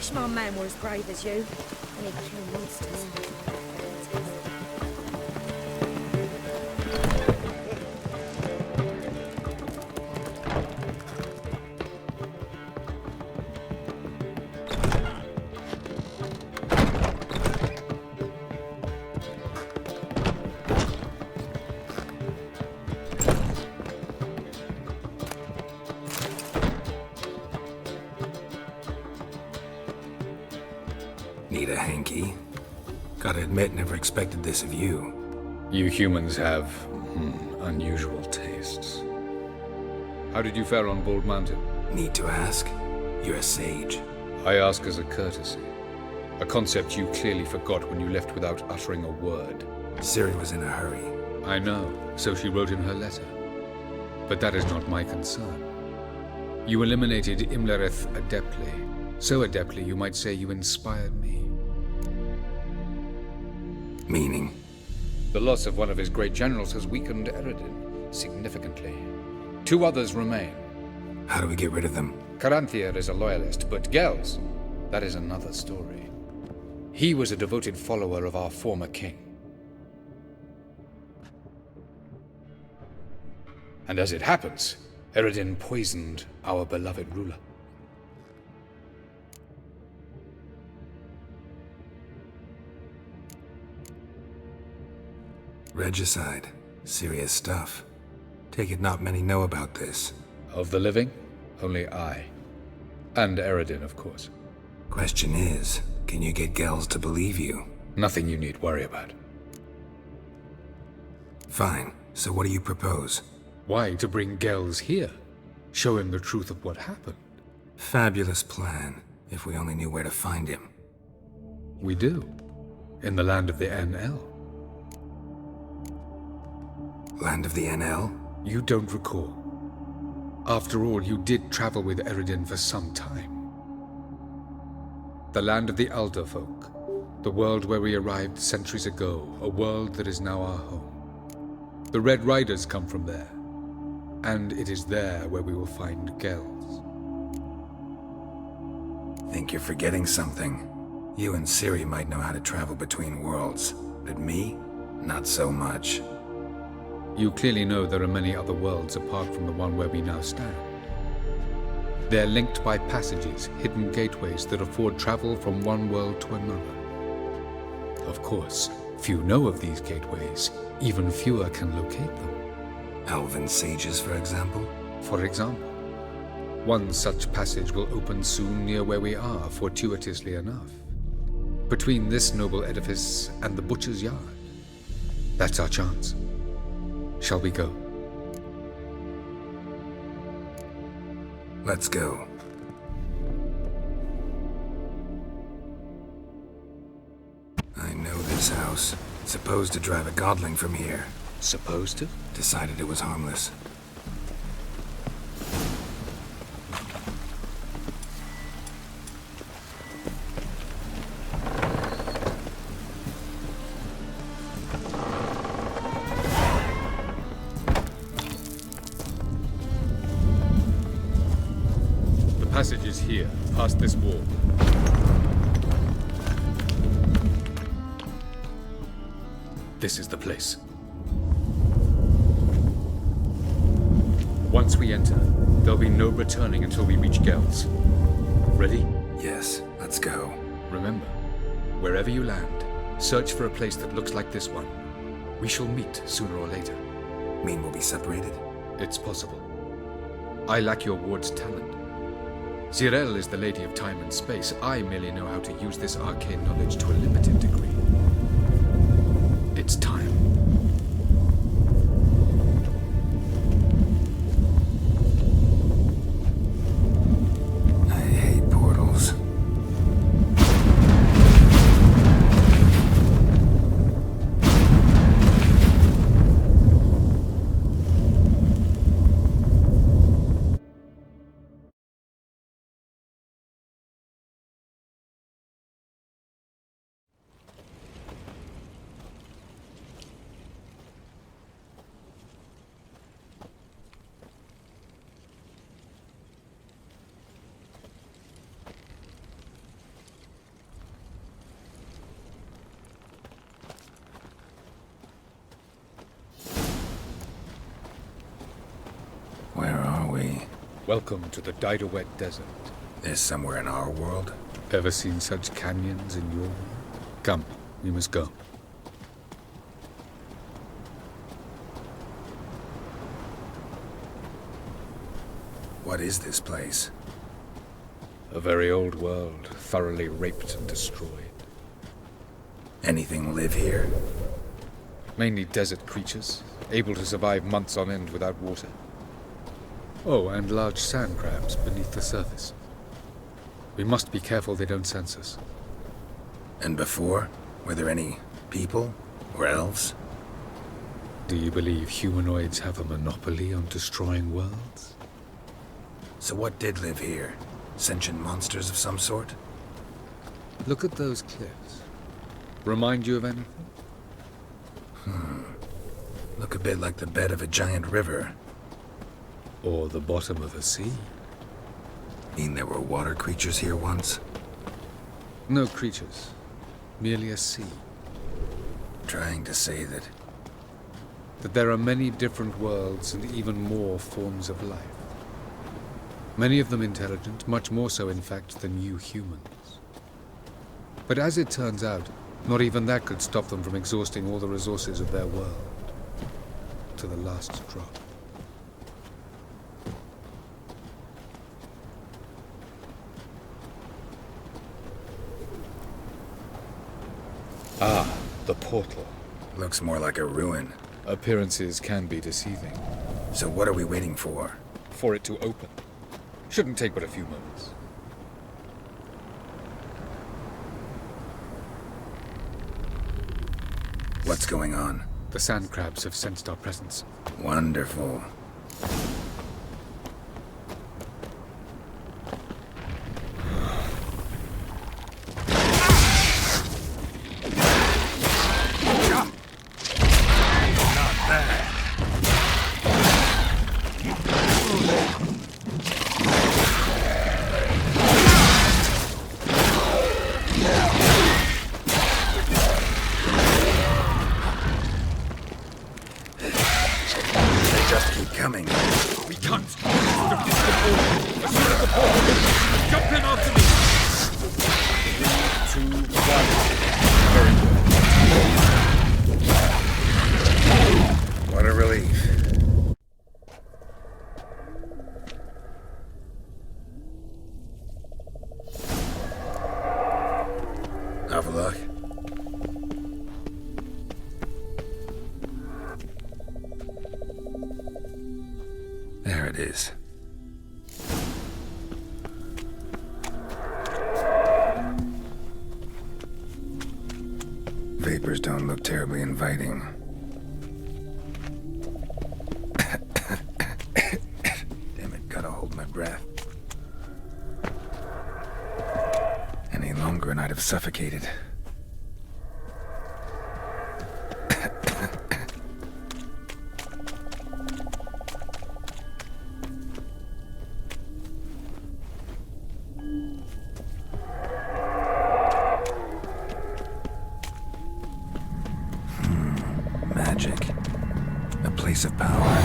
Wish my man were as brave as you. And he'd kill monsters. Need a hanky? Gotta admit, never expected this of you. You humans have, unusual tastes. How did you fare on Bald Mountain? Need to ask? You're a sage. I ask as a courtesy. A concept you clearly forgot when you left without uttering a word. Ciri was in a hurry. I know, so she wrote in her letter. But that is not my concern. You eliminated Imlerith adeptly. So adeptly, you might say you inspired me. Meaning? The loss of one of his great generals has weakened Eredin significantly. 2 others remain. How do we get rid of them? Caranthir is a loyalist, but Gels, that is another story. He was a devoted follower of our former king. And as it happens, Eredin poisoned our beloved ruler. Regicide. Serious stuff. Take it not many know about this. Of the living, only I. And Eredin, of course. Question is, can you get Gels to believe you? Nothing you need worry about. Fine. So what do you propose? Why to bring Gels here? Show him the truth of what happened. Fabulous plan, if we only knew where to find him. We do. In the land of the NL. Land of the NL? You don't recall. After all, you did travel with Eredin for some time. The land of the Alder folk. The world where we arrived centuries ago. A world that is now our home. The Red Riders come from there. And it is there where we will find Gels. Think you're forgetting something. You and Ciri might know how to travel between worlds, but me? Not so much. You clearly know there are many other worlds apart from the one where we now stand. They're linked by passages, hidden gateways that afford travel from one world to another. Of course, few know of these gateways, even fewer can locate them. Elven sages, for example? For example. One such passage will open soon near where we are, fortuitously enough. Between this noble edifice and the butcher's yard. That's our chance. Shall we go? Let's go. I know this house. Supposed to drive a godling from here. Supposed to? Decided it was harmless. The passage is here, past this wall. This is the place. Once we enter, there'll be no returning until we reach Gels. Ready? Yes, let's go. Remember, wherever you land, search for a place that looks like this one. We shall meet sooner or later. Mean we'll be separated? It's possible. I lack your ward's talent. Zirel is the lady of time and space. I merely know how to use this arcane knowledge to a limited degree. It's time. I hate portals. Welcome to the Didowet Desert. This somewhere in our world? Ever seen such canyons in your world? Come, we must go. What is this place? A very old world, thoroughly raped and destroyed. Anything live here? Mainly desert creatures, able to survive months on end without water. Oh, and large sand crabs beneath the surface. We must be careful they don't sense us. And before? Were there any people? Or elves? Do you believe humanoids have a monopoly on destroying worlds? So what did live here? Sentient monsters of some sort? Look at those cliffs. Remind you of anything? Look a bit like the bed of a giant river. Or the bottom of a sea? Mean there were water creatures here once? No creatures. Merely a sea. Trying to say that... That there are many different worlds and even more forms of life. Many of them intelligent, much more so in fact than you humans. But as it turns out, not even that could stop them from exhausting all the resources of their world. To the last drop. Ah, the portal. Looks more like a ruin. Appearances can be deceiving. So what are we waiting for? For it to open. Shouldn't take but a few moments. What's going on? The sand crabs have sensed our presence. Wonderful. Coming. We can't. Defuse the portal. As soon as the portal. Jump in after me. 3, 2, 1. Very good. What a relief. Have a look. There it is. Vapors don't look terribly inviting. Damn it, gotta hold my breath. Any longer and I'd have suffocated. Magic. A place of power.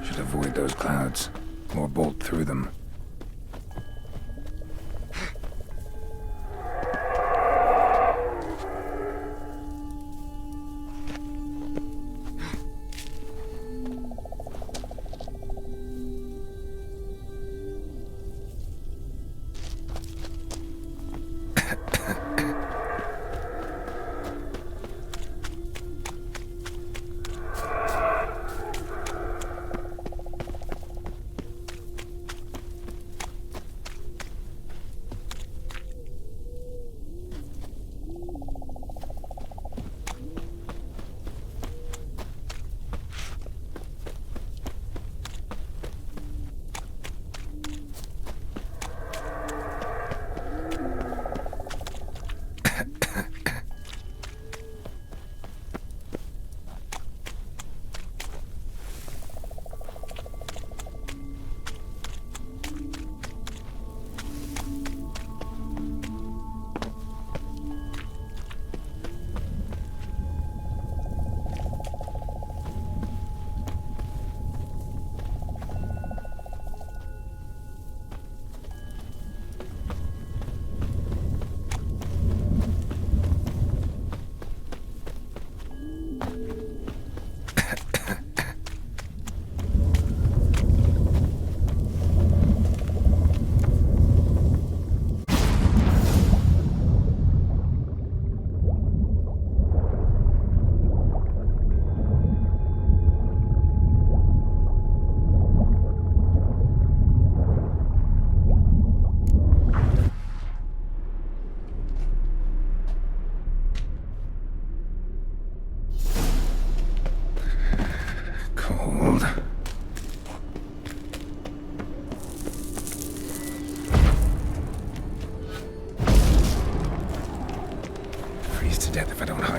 Should avoid those clouds, or bolt through them.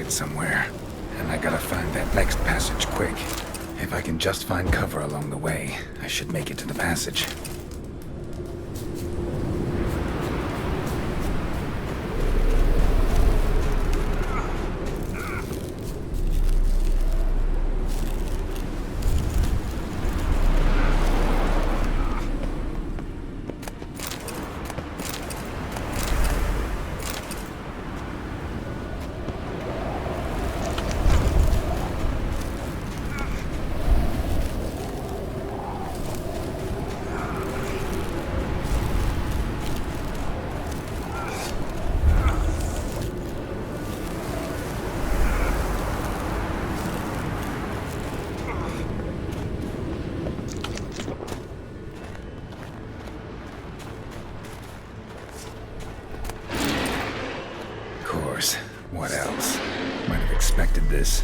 buried somewhere, and I gotta find that next passage quick. If I can just find cover along the way, I should make it to the passage. What else? Might have expected this.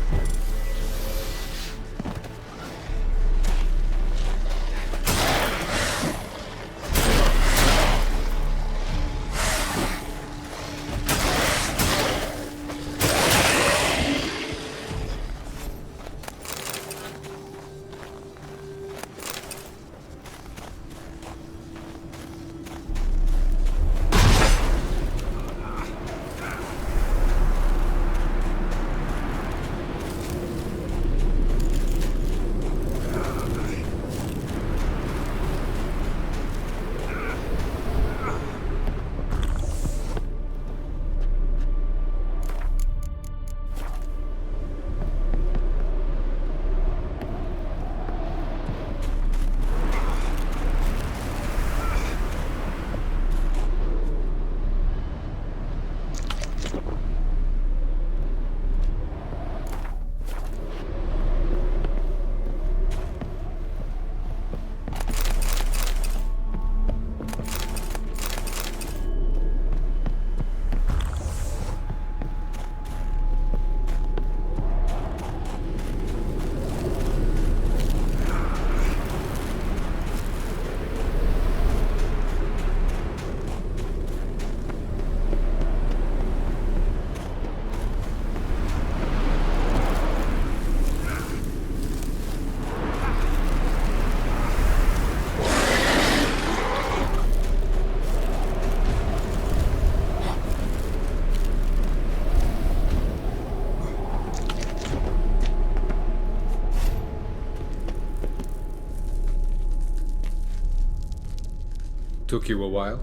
Took you a while?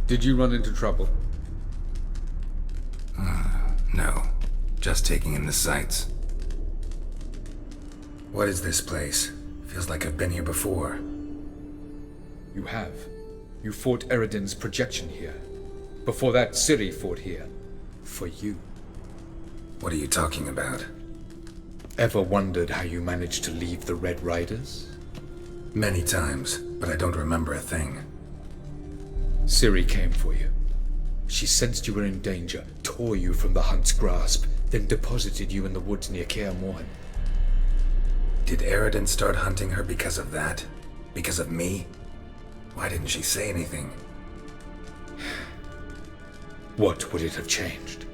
Did you run into trouble? No. Just taking in the sights. What is this place? Feels like I've been here before. You have. You fought Eridan's projection here. Before that, Ciri fought here. For you. What are you talking about? Ever wondered how you managed to leave the Red Riders? Many times, but I don't remember a thing. Ciri came for you. She sensed you were in danger, tore you from the Hunt's grasp, then deposited you in the woods near Kaer Morhen. Did Eridan start hunting her because of that? Because of me? Why didn't she say anything? What would it have changed?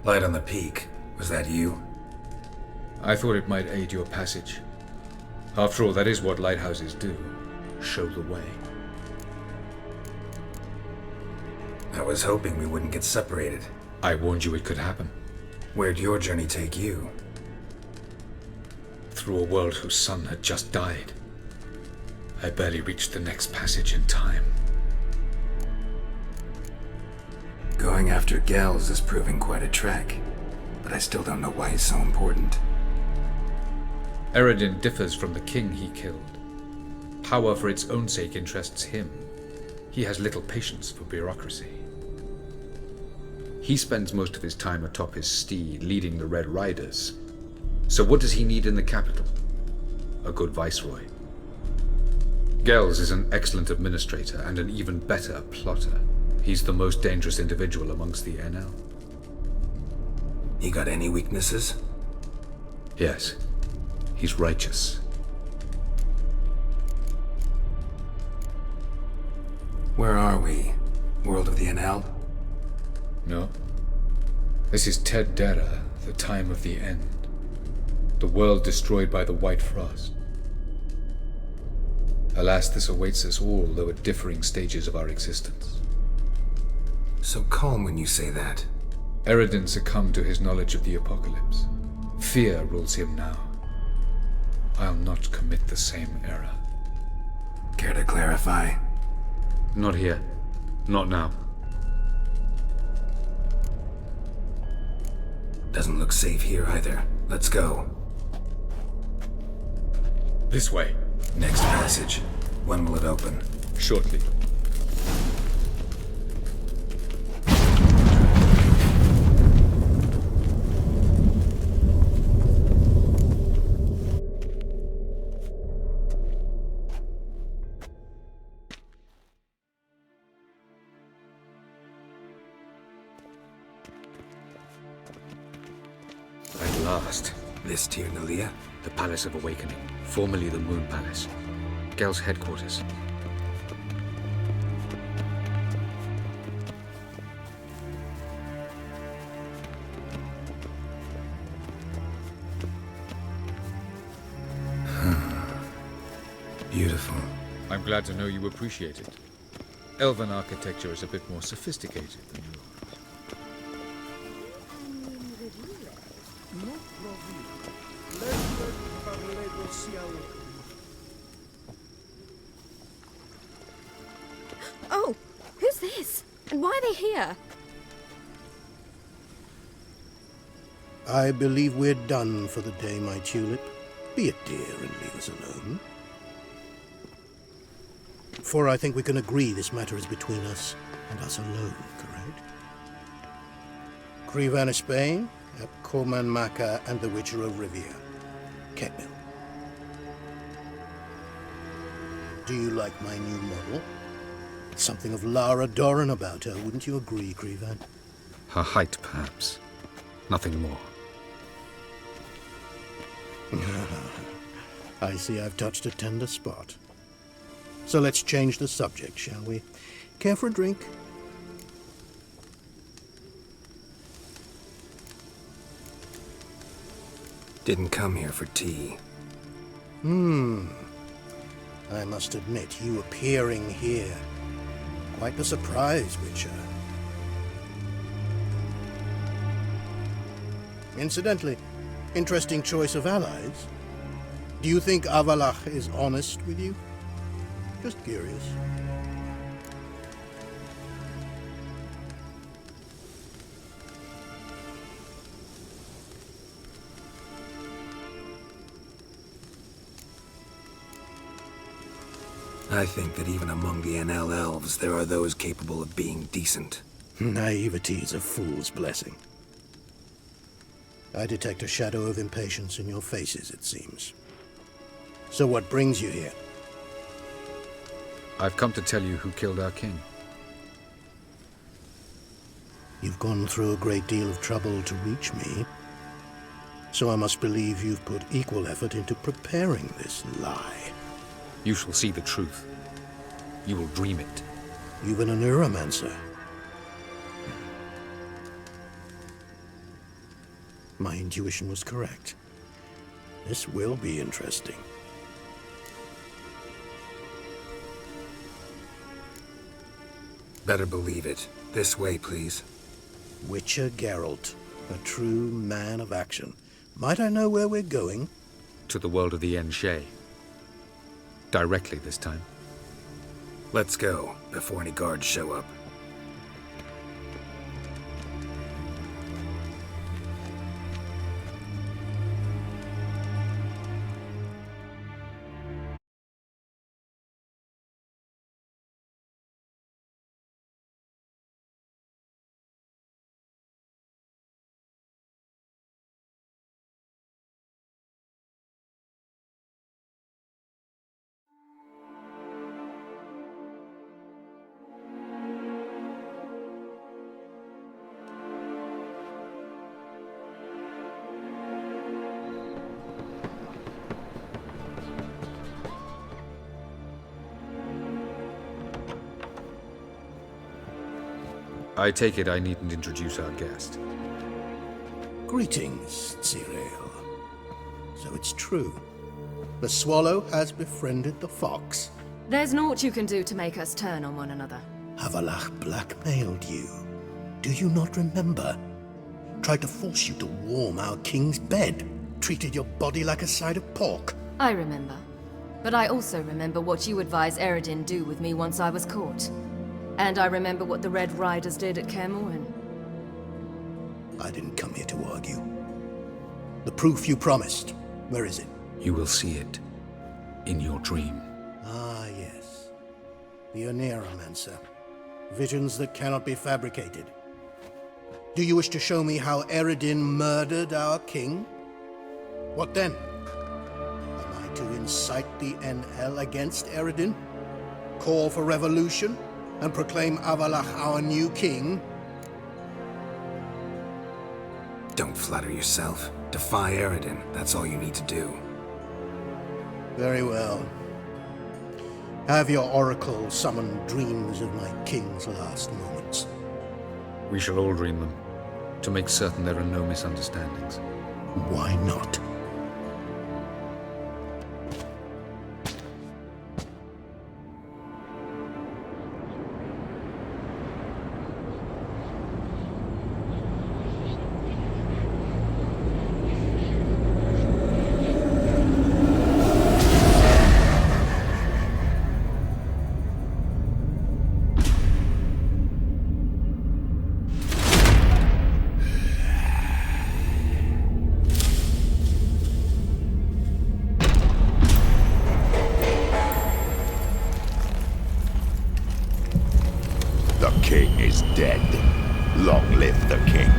Light on the peak. Was that you? I thought it might aid your passage. After all, that is what lighthouses do. Show the way. I was hoping we wouldn't get separated. I warned you it could happen. Where'd your journey take you? Through a world whose son had just died. I barely reached the next passage in time. Going after Gels is proving quite a trek, but I still don't know why he's so important. Eridan differs from the king he killed. Power for its own sake interests him. He has little patience for bureaucracy. He spends most of his time atop his steed, leading the Red Riders. So what does he need in the capital? A good viceroy. Gels is an excellent administrator and an even better plotter. He's the most dangerous individual amongst the NL. You got any weaknesses? Yes. He's righteous. Where are we? World of the NL? No. This is Ted Dara, the time of the end. The world destroyed by the White Frost. Alas, this awaits us all, though at differing stages of our existence. So calm when you say that. Eridan succumbed to his knowledge of the apocalypse. Fear rules him now. I'll not commit the same error. Care to clarify? Not here. Not now. Doesn't look safe here either. Let's go. This way. Next passage. When will it open? Shortly. At last. This Tir Nalia? The Palace of Awakening, formerly the Moon Palace. Gel's headquarters. Beautiful. I'm glad to know you appreciate it. Elven architecture is a bit more sophisticated than yours. Oh, who's this? And why are they here? I believe we're done for the day, my tulip. Be a dear and leave us alone. For I think we can agree this matter is between us and us alone, correct? Krivan of Spain, Korman Maka, and the Witcher of Rivia. Ketmil. Do you like my new model? Something of Lara Doran about her, wouldn't you agree, Krivan? Her height, perhaps. Nothing more. I see I've touched a tender spot. So let's change the subject, shall we? Care for a drink? Didn't come here for tea. I must admit, you appearing here, quite the surprise, Witcher. Incidentally, interesting choice of allies. Do you think Avalach is honest with you? Just curious. I think that even among the NL elves, there are those capable of being decent. Naivety is a fool's blessing. I detect a shadow of impatience in your faces, it seems. So what brings you here? I've come to tell you who killed our king. You've gone through a great deal of trouble to reach me. So I must believe you've put equal effort into preparing this lie. You shall see the truth. You will dream it. You've been a neuromancer. My intuition was correct. This will be interesting. Better believe it. This way, please. Witcher Geralt, a true man of action. Might I know where we're going? To the world of the Enshe. Directly this time. Let's go, before any guards show up. I take it I needn't introduce our guest. Greetings, Cyril. So it's true. The swallow has befriended the fox. There's naught you can do to make us turn on one another. Havelach blackmailed you. Do you not remember? Tried to force you to warm our king's bed. Treated your body like a side of pork. I remember. But I also remember what you advised Eredin do with me once I was caught. And I remember what the Red Riders did at Kaer Morhen. I didn't come here to argue. The proof you promised, where is it? You will see it in your dream. Ah, yes. The Oneiromancer. Visions that cannot be fabricated. Do you wish to show me how Eredin murdered our king? What then? Am I to incite the NL against Eredin? Call for revolution? And proclaim Avalach our new king? Don't flatter yourself. Defy Eredin. That's all you need to do. Very well. Have your oracle summon dreams of my king's last moments. We shall all dream them, to make certain there are no misunderstandings. Why not? The king is dead. Long live the king.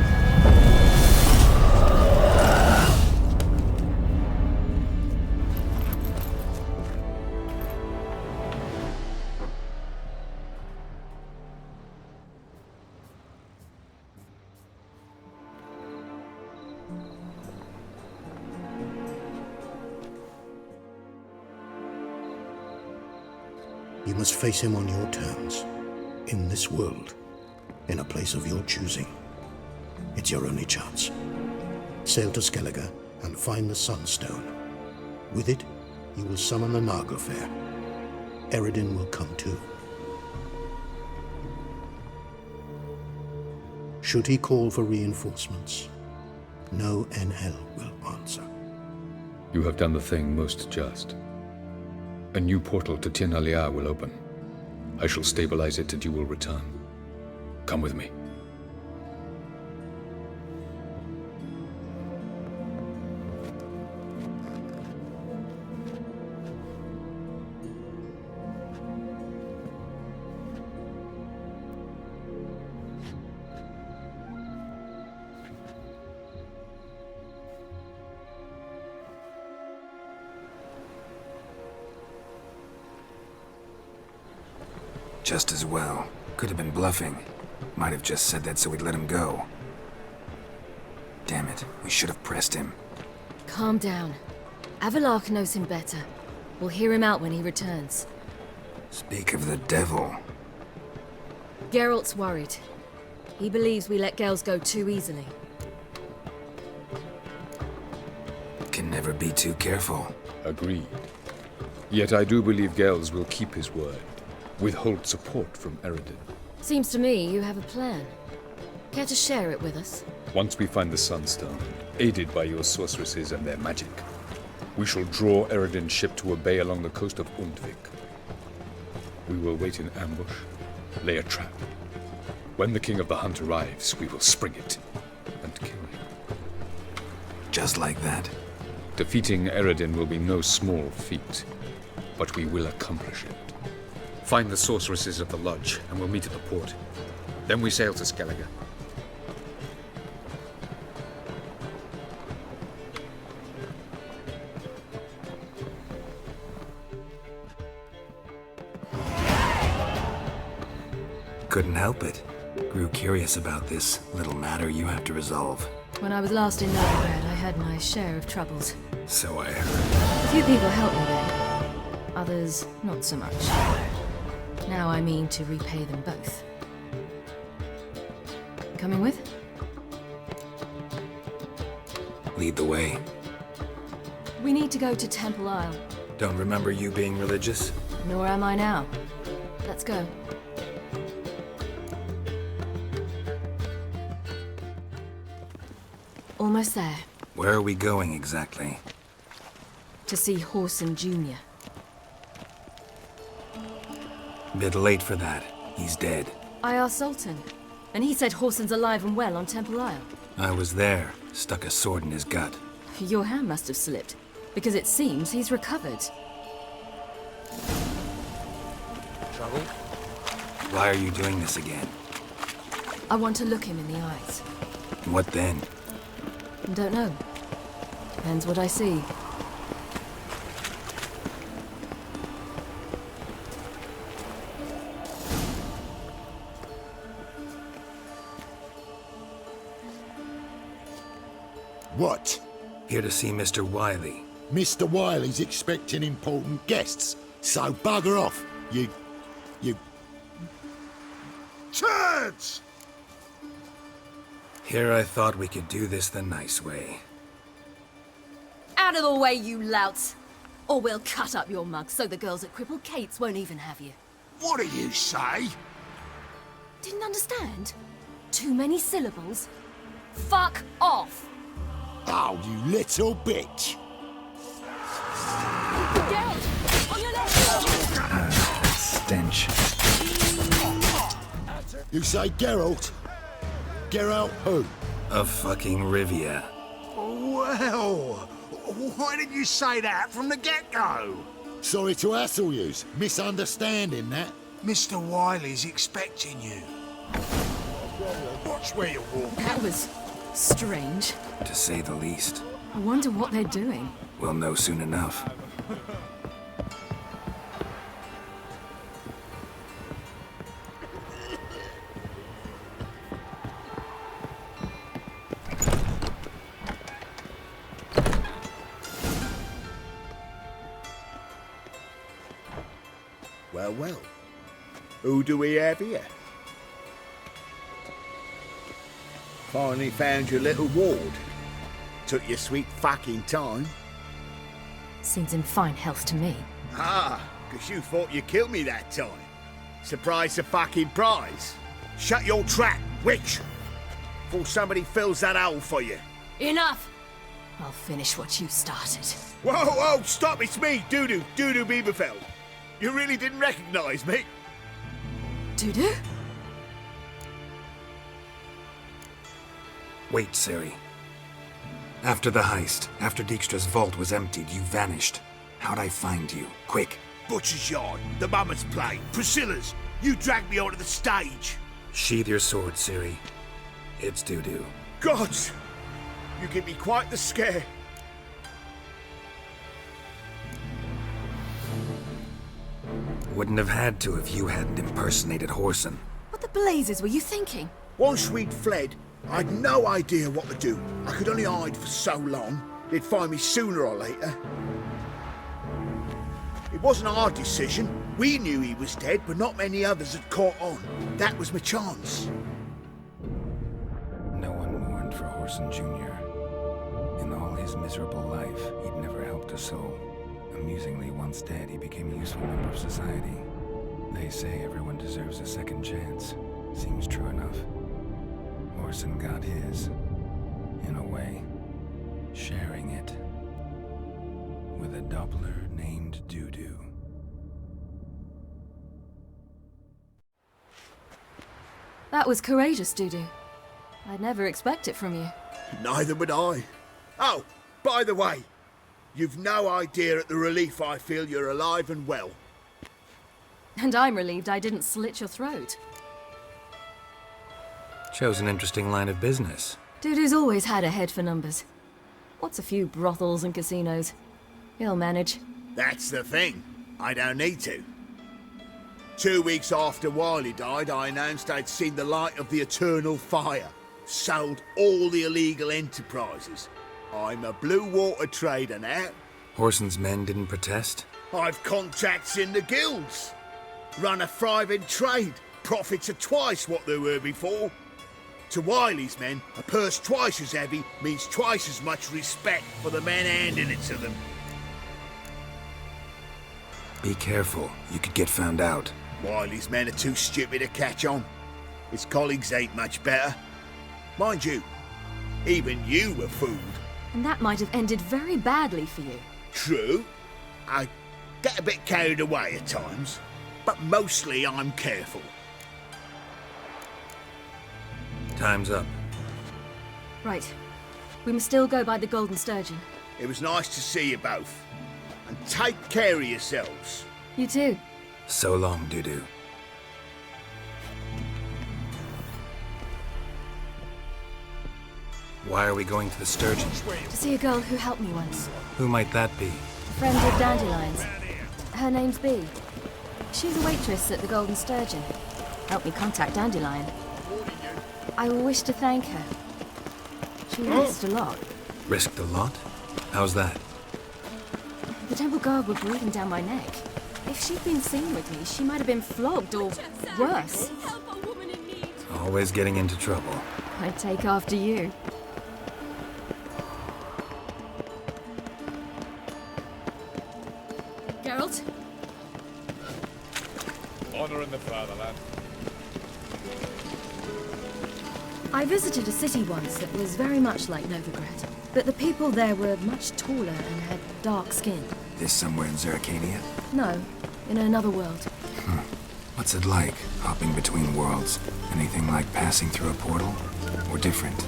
You must face him on your terms. In this world. In a place of your choosing. It's your only chance. Sail to Skellige and find the Sunstone. With it, you will summon the Naglfair. Eredin will come too. Should he call for reinforcements, no NL will answer. You have done the thing most just. A new portal to Tir na Liar will open. I shall stabilize it and you will return. Come with me. Just as well. Could have been bluffing. Might have just said that so we'd let him go. Damn it, we should have pressed him. Calm down. Avalach knows him better. We'll hear him out when he returns. Speak of the devil. Geralt's worried. He believes we let Gels go too easily. Can never be too careful. Agreed. Yet I do believe Gels will keep his word. Withhold support from Eredin. Seems to me you have a plan. Care to share it with us? Once we find the Sunstone, aided by your sorceresses and their magic, we shall draw Eredin's ship to a bay along the coast of Undvik. We will wait in ambush, lay a trap. When the King of the Hunt arrives, we will spring it and kill him. Just like that. Defeating Eredin will be no small feat, but we will accomplish it. Find the sorceresses of the lodge, and we'll meet at the port. Then we sail to Skellige. Couldn't help it. Grew curious about this little matter you have to resolve. When I was last in Novigrad, I had my share of troubles. So I heard. A few people helped me there. Others, not so much. Now I mean to repay them both. Coming with? Lead the way. We need to go to Temple Isle. Don't remember you being religious? Nor am I now. Let's go. Almost there. Where are we going exactly? To see Whoreson Jr. Bit late for that. He's dead. I asked Sultan, and he said Whoreson's alive and well on Temple Isle. I was there. Stuck a sword in his gut. Your hand must have slipped, because it seems he's recovered. Trouble? Why are you doing this again? I want to look him in the eyes. What then? Don't know. Depends what I see. What? Here to see Mr. Wiley. Mr. Wiley's expecting important guests, so bugger off, you... Turds! Here I thought we could do this the nice way. Out of the way, you louts! Or we'll cut up your mug so the girls at Cripple Kate's won't even have you. What do you say? Didn't understand? Too many syllables? Fuck off! Oh, you little bitch! Geralt! On your left! Stench. You say Geralt? Geralt who? Of fucking Rivia. Well, why didn't you say that from the get-go? Sorry to hassle yous. Misunderstanding that. Mr. Wiley's expecting you. Watch where you walk. That was strange. To say the least. I wonder what they're doing. We'll know soon enough. Well, well. Who do we have here? Finally found your little ward. Took your sweet fucking time. Seems in fine health to me. Ah, 'cause you thought you killed me that time. Surprise the fucking prize. Shut your trap, witch! Before somebody fills that hole for you. Enough! I'll finish what you started. Whoa, whoa, stop, it's me, Dudu Bieberfeld. You really didn't recognize me? Dudu? Wait, Ciri. After the heist, after Dijkstra's vault was emptied, you vanished. How'd I find you? Quick. Butcher's Yard, the Mummer's Play, Priscilla's. You dragged me onto the stage. Sheathe your sword, Ciri. It's Dudu. Gods! You give me quite the scare. Wouldn't have had to if you hadn't impersonated Whoreson. What the blazes were you thinking? Once we'd fled, I'd no idea what to do. I could only hide for so long. They'd find me sooner or later. It wasn't our decision. We knew he was dead, but not many others had caught on. That was my chance. No one mourned for Whoreson Jr. In all his miserable life, he'd never helped a soul. Amusingly, once dead, he became a useful member of society. They say everyone deserves a second chance. Seems true enough. Whoreson got his, in a way, sharing it with a Doppler named Dudu. That was courageous, Dudu. I'd never expect it from you. Neither would I. Oh, by the way, you've no idea at the relief I feel you're alive and well. And I'm relieved I didn't slit your throat. Chose an interesting line of business. Dudu's always had a head for numbers. What's a few brothels and casinos? He'll manage. That's the thing. I don't need to. 2 weeks after Wiley died, I announced I'd seen the light of the eternal fire. Sold all the illegal enterprises. I'm a blue water trader now. Whoreson's men didn't protest? I've contacts in the guilds. Run a thriving trade. Profits are twice what they were before. To Wiley's men, a purse twice as heavy means twice as much respect for the men handing it to them. Be careful. You could get found out. Wiley's men are too stupid to catch on. His colleagues ain't much better. Mind you, even you were fooled. And that might have ended very badly for you. True, I get a bit carried away at times, but mostly I'm careful. Time's up. Right. We must still go by the Golden Sturgeon. It was nice to see you both. And take care of yourselves. You too. So long, Dudu. Why are we going to the Sturgeon? To see a girl who helped me once. Who might that be? A friend of Dandelion's. Her name's Bee. She's a waitress at the Golden Sturgeon. Helped me contact Dandelion. I wish to thank her. She risked a lot. Risked a lot? How's that? The temple guard were breathing down my neck. If she'd been seen with me, she might have been flogged or worse. Always getting into trouble. I'd take after you. Geralt? Honor in the fatherland. I visited a city once that was very much like Novigrad, but the people there were much taller and had dark skin. This somewhere in Zeracania? No, in another world. What's it like, hopping between worlds? Anything like passing through a portal? Or different?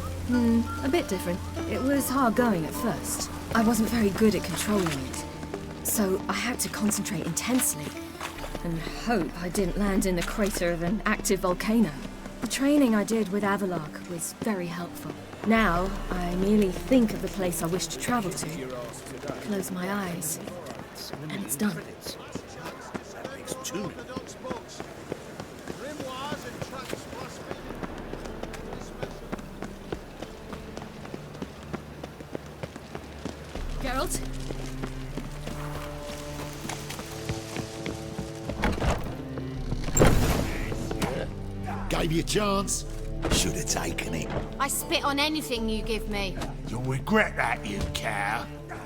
A bit different. It was hard going at first. I wasn't very good at controlling it, so I had to concentrate intensely and hope I didn't land in the crater of an active volcano. The training I did with Avalark was very helpful. Now, I merely think of the place I wish to travel to, close my eyes, and it's done. That makes 2 minutes. Geralt? Gave you a chance. Should have taken it. I spit on anything you give me. You'll regret that, you cow.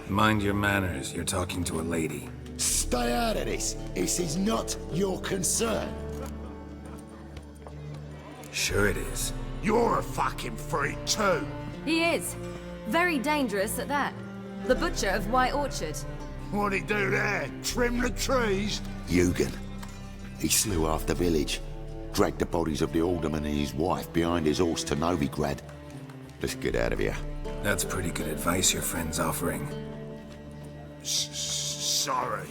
Mind your manners. You're talking to a lady. Stay out of this. This is not your concern. Sure it is. You're a fucking freak too. He is. Very dangerous at that. The butcher of White Orchard. What'd he do there? Trim the trees? Eugen. He slew half the village, dragged the bodies of the alderman and his wife behind his horse to Novigrad. Let's get out of here. That's pretty good advice your friend's offering. Sorry.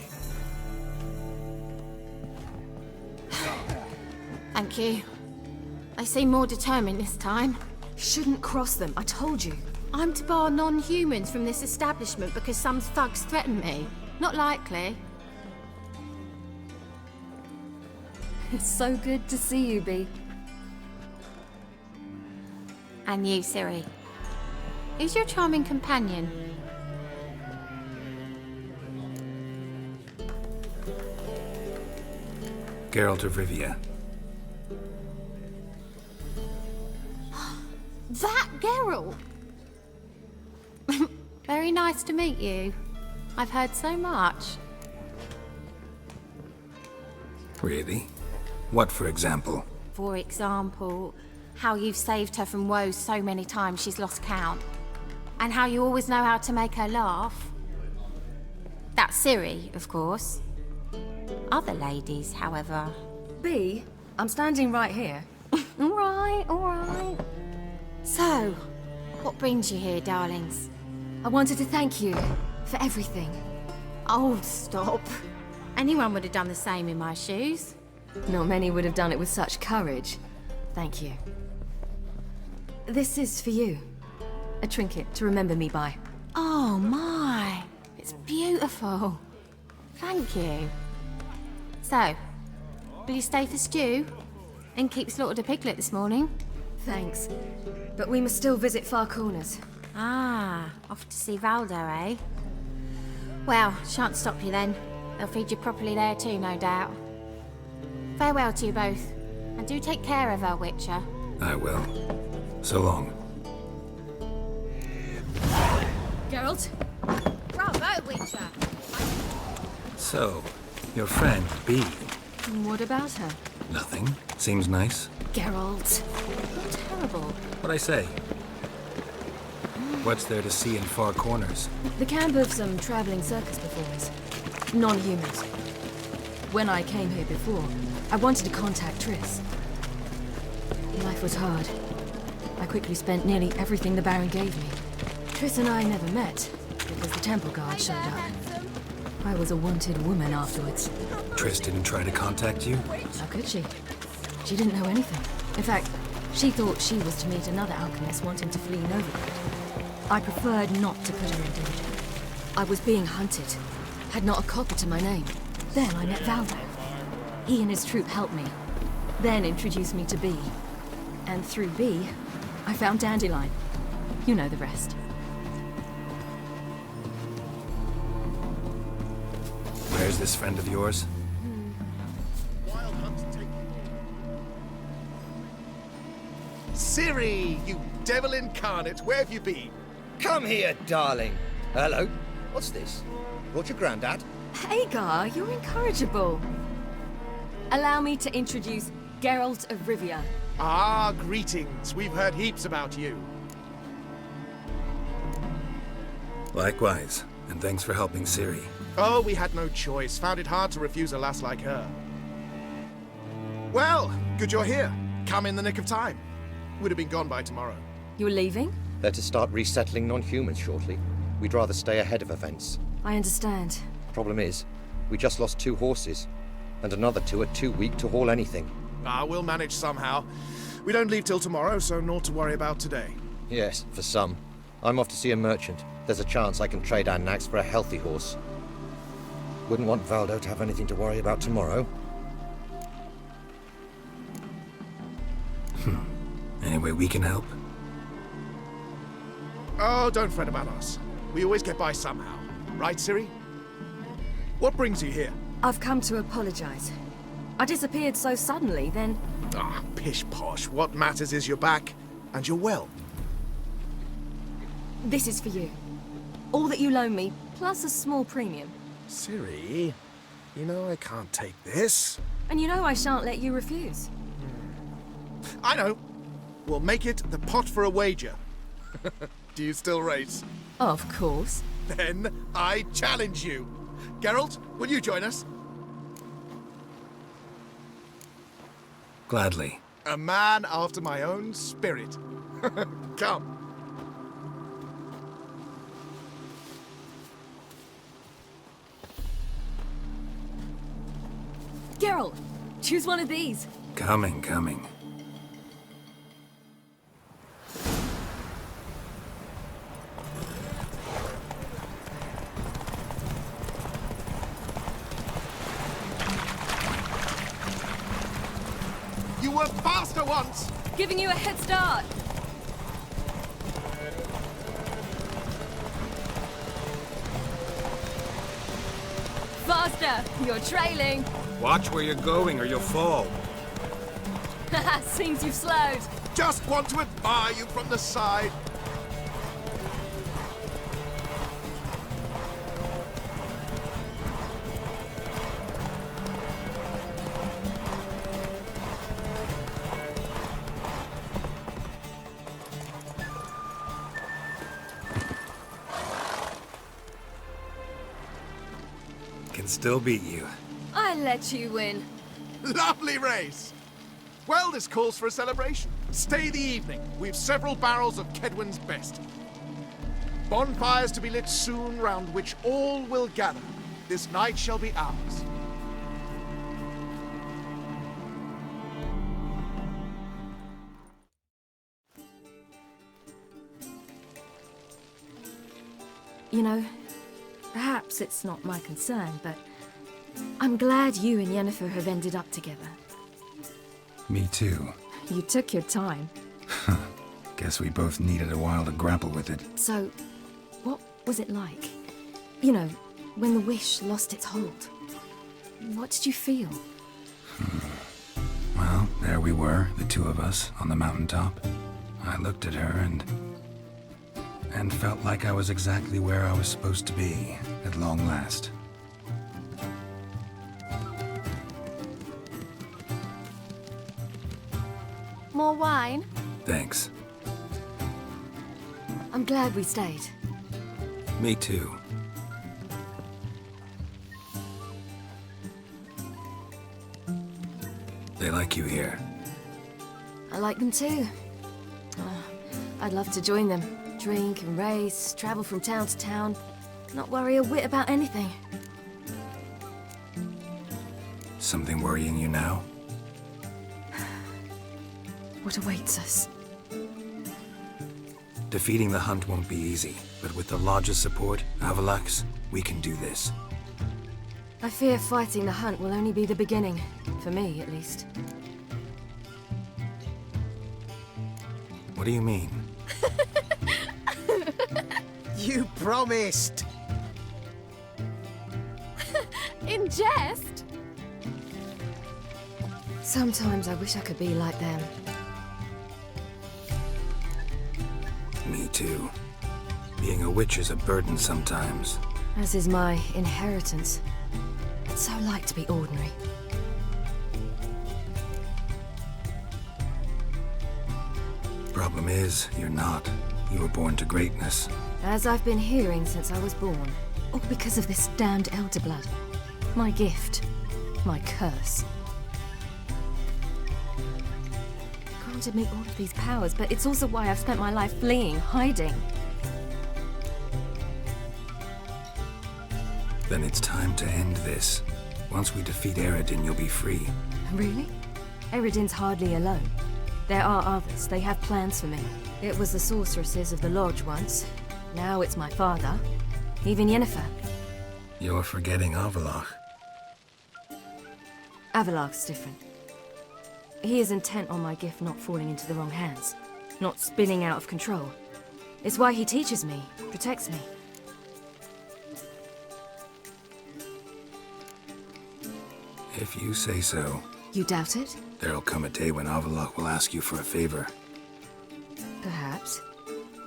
Thank you. They seem more determined this time. Shouldn't cross them, I told you. I'm to bar non-humans from this establishment because some thugs threaten me. Not likely. It's so good to see you, Bee. And you, Ciri. Who's your charming companion? Geralt of Rivia. That Geralt! Very nice to meet you. I've heard so much. Really? What, for example? For example, how you've saved her from woes so many times she's lost count. And how you always know how to make her laugh. That's Ciri, of course. Other ladies, however... Bee, I'm standing right here. All right. So, what brings you here, darlings? I wanted to thank you for everything. Oh, stop. Anyone would have done the same in my shoes. Not many would have done it with such courage. Thank you. This is for you. A trinket to remember me by. Oh, my. It's beautiful. Thank you. So, will you stay for stew? And keep slaughtered a piglet this morning? Thanks. But we must still visit Far Corners. Ah, off to see Valdo, eh? Well, shan't stop you then. They'll feed you properly there too, no doubt. Farewell to you both. And do take care of her, Witcher. I will. So long. Geralt? Bravo, Witcher! So, your friend, B. What about her? Nothing. Seems nice. Geralt. You're terrible. What'd I say? What's there to see in far corners? The camp of some traveling circus performers. Non-humans. When I came here before, I wanted to contact Triss. Life was hard. I quickly spent nearly everything the Baron gave me. Triss and I never met, because the temple guard showed up. I was a wanted woman afterwards. Triss didn't try to contact you? How could she? She didn't know anything. In fact, she thought she was to meet another alchemist wanting to flee Novigrad. I preferred not to put her in danger. I was being hunted. Had not a copper to my name. Then I met Valdo. He and his troop helped me. Then introduced me to B. And through B, I found Dandelion. You know the rest. Where's this friend of yours? Ciri, you devil incarnate, where have you been? Come here, darling. Hello. What's this? Brought your granddad? Hagar, you're incorrigible. Allow me to introduce Geralt of Rivia. Ah, greetings. We've heard heaps about you. Likewise, and thanks for helping Ciri. Oh, we had no choice. Found it hard to refuse a lass like her. Well, good you're here. Come in the nick of time. Would have been gone by tomorrow. You're leaving? They're to start resettling non-humans shortly. We'd rather stay ahead of events. I understand. Problem is, we just lost 2 horses, and another 2 are too weak to haul anything. Ah, we'll manage somehow. We don't leave till tomorrow, so naught to worry about today. Yes, for some. I'm off to see a merchant. There's a chance I can trade our nags for a healthy horse. Wouldn't want Valdo to have anything to worry about tomorrow. Any way we can help? Oh, don't fret about us. We always get by somehow. Right, Ciri? What brings you here? I've come to apologize. I disappeared so suddenly, then... Ah, pish-posh. What matters is you're back, and you're well. This is for you. All that you loan me, plus a small premium. Ciri, you know I can't take this. And you know I shan't let you refuse. I know. We'll make it the pot for a wager. Do you still race? Of course. Then I challenge you. Geralt, will you join us? Gladly. A man after my own spirit. Come. Geralt, choose one of these. Coming. You were faster once! Giving you a head start. Faster! You're trailing. Watch where you're going or you'll fall. Haha, seems you've slowed. Just want to admire you from the side. Can still beat you. I let you win. Lovely race! Well, this calls for a celebration. Stay the evening. We've several barrels of Kedwen's best. Bonfires to be lit soon, round which all will gather. This night shall be ours. You know, perhaps it's not my concern, but I'm glad you and Yennefer have ended up together. Me too. You took your time. Guess we both needed a while to grapple with it. So, what was it like? You know, when the wish lost its hold. What did you feel? Well, there we were, the two of us, on the mountaintop. I looked at her and felt like I was exactly where I was supposed to be, at long last. More wine? Thanks. I'm glad we stayed. Me too. They like you here. I like them too. I'd love to join them. Drink and race, travel from town to town. Not worry a whit about anything. Something worrying you now? What awaits us? Defeating the hunt won't be easy, but with the Lodge's support, Avalax, we can do this. I fear fighting the hunt will only be the beginning. For me, at least. What do you mean? You promised! In jest? Sometimes I wish I could be like them. Me too. Being a witch is a burden sometimes. As is my inheritance. I'd so like to be ordinary. Problem is, you're not. You were born to greatness. As I've been hearing since I was born. All because of this damned elder blood. My gift. My curse. Granted me all of these powers, but it's also why I've spent my life fleeing, hiding. Then it's time to end this. Once we defeat Eredin, you'll be free. Really? Eredin's hardly alone. There are others. They have plans for me. It was the sorceresses of the Lodge once. Now it's my father. Even Yennefer. You're forgetting Avalach. Avalach's different. He is intent on my gift not falling into the wrong hands. Not spinning out of control. It's why he teaches me, protects me. If you say so. You doubt it? There'll come a day when Avalach will ask you for a favor. Perhaps.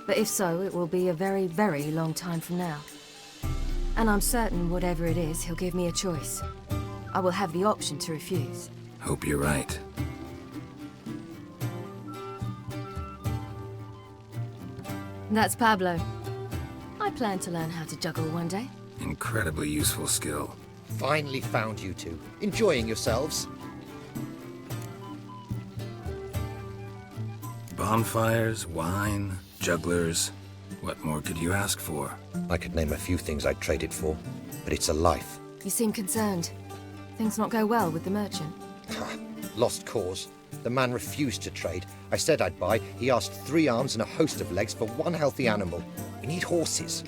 But if so, it will be a very, very long time from now. And I'm certain whatever it is, he'll give me a choice. I will have the option to refuse. Hope you're right. That's Pablo. I plan to learn how to juggle one day. Incredibly useful skill. Finally found you two. Enjoying yourselves? Bonfires, wine, jugglers. What more could you ask for? I could name a few things I'd trade it for, but it's a life. You seem concerned. Things not go well with the merchant. Lost cause. The man refused to trade. I said I'd buy. He asked 3 arms and a host of legs for 1 healthy animal. We need horses,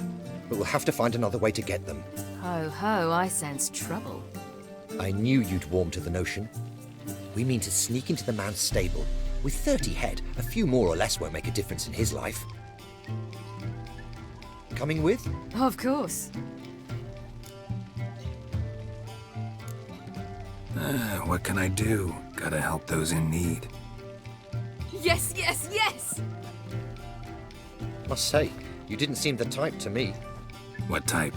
but we'll have to find another way to get them. Ho ho, I sense trouble. I knew you'd warm to the notion. We mean to sneak into the man's stable. With 30 head, a few more or less won't make a difference in his life. Coming with? Of course. What can I do? Gotta help those in need. Yes, yes, yes! Must say, you didn't seem the type to me. What type?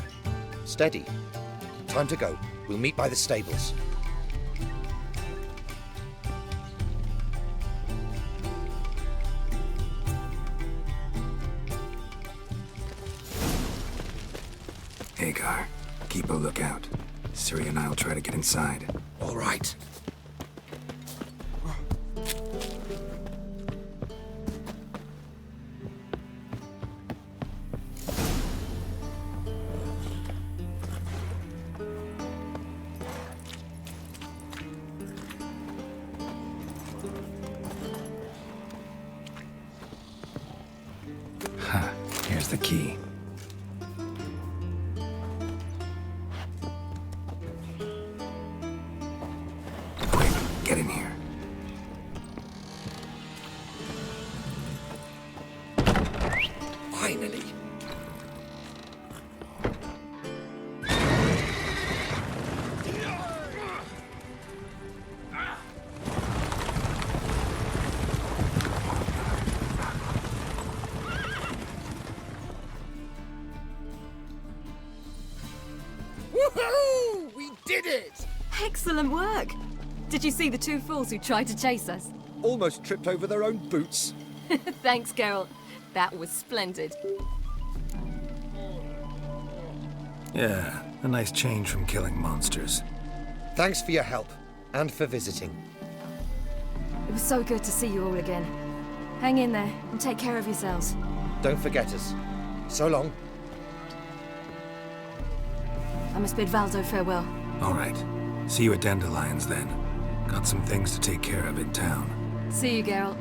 Steady. Time to go. We'll meet by the stables. Hagar, keep a lookout. Ciri and I'll try to get inside. All right. Ha, here's the key. Quick, get in here. Finally. Excellent work! Did you see the two fools who tried to chase us? Almost tripped over their own boots. Thanks, Geralt. That was splendid. Yeah, a nice change from killing monsters. Thanks for your help, and for visiting. It was so good to see you all again. Hang in there, and take care of yourselves. Don't forget us. So long. I must bid Valdo farewell. All right. See you at Dandelions, then. Got some things to take care of in town. See you, Geralt.